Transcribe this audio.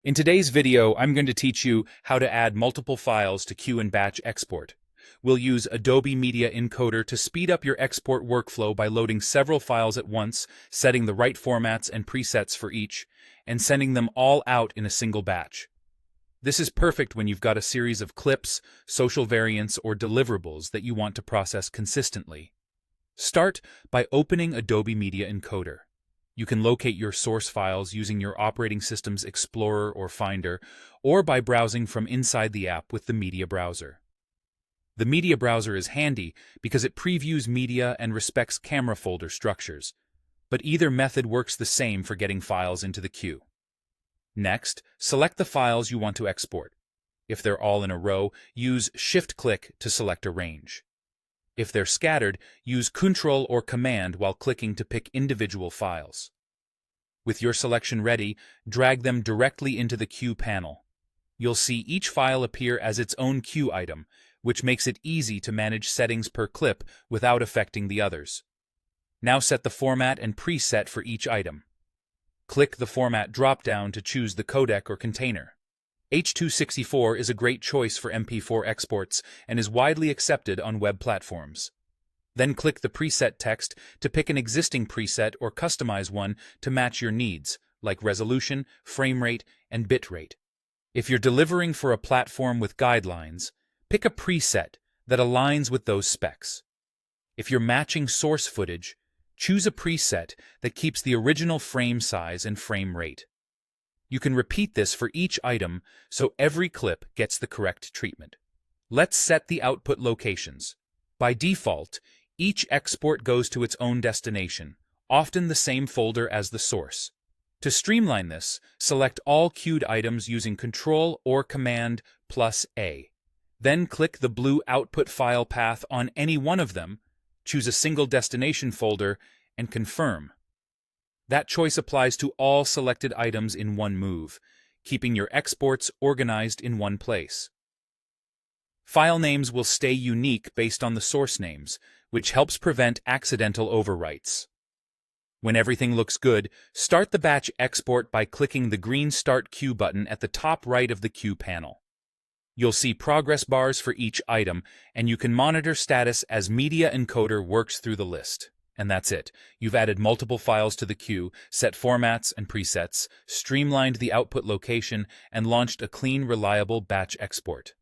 In today's video, I'm going to teach you how to add multiple files to queue and batch export. We'll use Adobe Media Encoder to speed up your export workflow by loading several files at once, setting the right formats and presets for each, and sending them all out in a single batch. This is perfect when you've got a series of clips, social variants, or deliverables that you want to process consistently. Start by opening Adobe Media Encoder. You can locate your source files using your operating system's Explorer or Finder, or by browsing from inside the app with the Media Browser. The Media Browser is handy because it previews media and respects camera folder structures, but either method works the same for getting files into the queue. Next, select the files you want to export. If they're all in a row, use Shift-click to select a range. If they're scattered, use Ctrl or Command while clicking to pick individual files. With your selection ready, drag them directly into the queue panel. You'll see each file appear as its own queue item, which makes it easy to manage settings per clip without affecting the others. Now set the format and preset for each item. Click the Format drop-down to choose the codec or container. H.264 is a great choice for MP4 exports and is widely accepted on web platforms. Then click the preset text to pick an existing preset or customize one to match your needs, like resolution, frame rate, and bit rate. If you're delivering for a platform with guidelines, pick a preset that aligns with those specs. If you're matching source footage, choose a preset that keeps the original frame size and frame rate. You can repeat this for each item so every clip gets the correct treatment. Let's set the output locations. By default, each export goes to its own destination, often the same folder as the source. To streamline this, select all queued items using Ctrl or Command plus A. Then click the blue output file path on any one of them, choose a single destination folder, and confirm. That choice applies to all selected items in one move, keeping your exports organized in one place. File names will stay unique based on the source names, which helps prevent accidental overwrites. When everything looks good, start the batch export by clicking the green Start Queue button at the top right of the queue panel. You'll see progress bars for each item, and you can monitor status as Media Encoder works through the list. And that's it. You've added multiple files to the queue, set formats and presets, streamlined the output location, and launched a clean, reliable batch export.